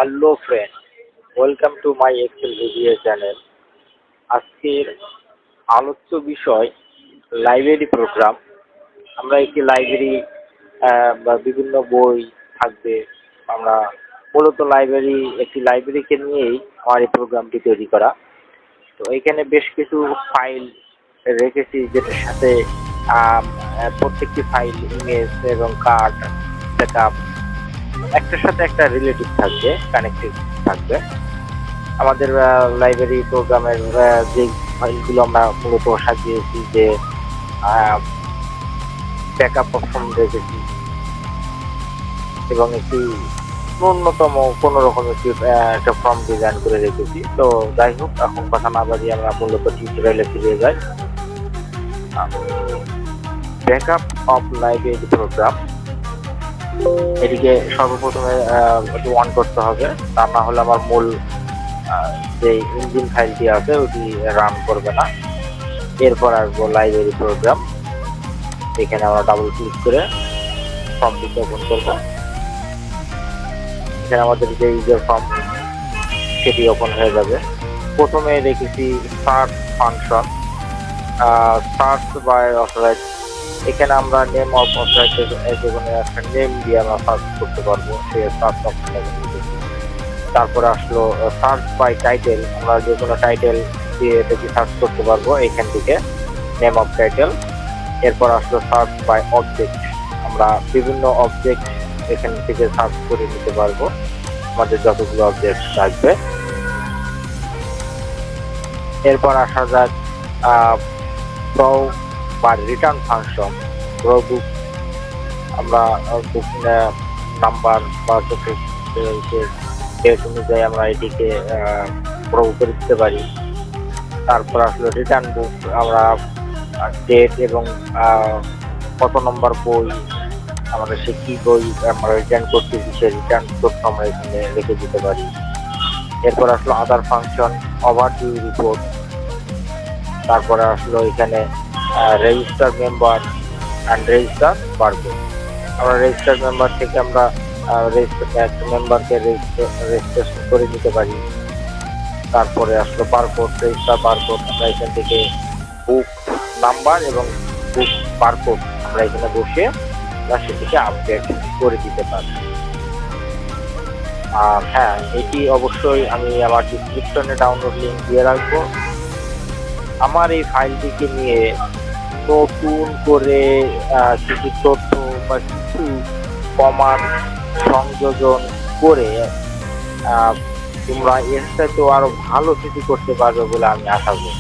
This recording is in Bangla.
Hello friend, welcome to my Excel video channel. আজকের আলোচ্য বিষয় লাইব্রেরি প্রোগ্রাম। আমরা একটি লাইব্রেরি বা বিভিন্ন বই থাকবে। আমরা মূলত একটি লাইব্রেরিকে নিয়েই আমার এই প্রোগ্রামটি তৈরি করা। তো এখানে বেশ কিছু ফাইল রেখেছি, যেটার সাথে প্রত্যেকটি ফাইল, ইমেজ এবং কার্ড, ব্যাকআপ একটার সাথে একটা রিলেটিভ থাকবে, কানেক্টেড থাকবে। আমাদের লাইব্রেরি প্রোগ্রামের যে ফাইলগুলো আমরা মূলত সাজিয়েছি, যে ব্যাকআপ অপশন রেখেছি এবং একটি ন্যূনতম কোনো রকম একটা ফর্ম ডিজাইন করে রেখেছি। তো যাই হোক, এখন কথা না বাড়িয়ে আমরা মূলত টিউটোরিয়ালে ফিরে যাই। ব্যাকআপ অফ লাইব্রেরি প্রোগ্রাম, এটিকে সর্বপ্রথমে অন করতে হবে, তা না হলে আমার মূল যে ইঞ্জিন ফাইলটি আছে ওটি রান করবে না। এরপর আসবো লাইব্রেরি প্রোগ্রাম। এখানে আমরা ডাবল ক্লিক করে ফর্মটিকে ওপেন করব। এখানে আমাদের যে ইউজার ফর্ম সেটি ওপেন হয়ে যাবে। প্রথমে রেখেছি search function, search by authorize. এখানে আমরা নেম অফ অথরাইজ যে কোনো একটা নেম দিয়ে আমরা সার্চ করতে পারবো, সে সার্চ অপশন। তারপরে আসলো সার্চ বাই টাইটেল, আমরা যে কোনো টাইটেল দিয়ে এটাকে সার্চ করতে পারবো এখান থেকে, নেম অফ টাইটেল। এরপর আসলো সার্চ বাই অবজেক্ট, আমরা বিভিন্ন অবজেক্ট এখান থেকে সার্চ করে নিতে পারবো, আমাদের যতগুলো অবজেক্ট থাকবে। এরপর আসা যাক ব্রো বা রিটার্ন ফাংশন। ব্রো বুক, আমরা বুক নাম্বার বা ডেট অনুযায়ী আমরা এটিকে ব্রো করে দিতে পারি। তারপর আসলে রিটার্ন বুক, আমরা ডেট এবং কত নম্বর বই, আমরা সে কী বই আমরা রিটার্ন করতেছি সে রিটার্ন তথ্য আমরা এখানে রেখে দিতে পারি। এরপর আসলো আদার ফাংশন, ওভার ডিউ রিপোর্ট। তারপরে আসলো এখানে register member and register barcode. আমরা রেজিস্টার মেম্বার থেকে আমরা মেম্বারকে রেজিস্ট্রেশন করে নিতে পারি। তারপরে আসলো বারকোড, রেজিস্টার বারকোড, আমরা এখান থেকে বুক নাম্বার এবং বুক বারকোড আমরা এখানে বসে আমরা সেটিকে আপডেট করে দিতে পারি। আর হ্যাঁ, এটি অবশ্যই আমি আমার ডিসক্রিপশনে ডাউনলোড লিঙ্ক দিয়ে রাখবো। আমার এই ফাইলটিকে নিয়ে নতুন করে কিছু তথ্য বা কিছু কমান্ড সংযোজন করে তোমরা এর সাথে আরো ভালো কিছু করতে পারবে বলে আমি আশা করি।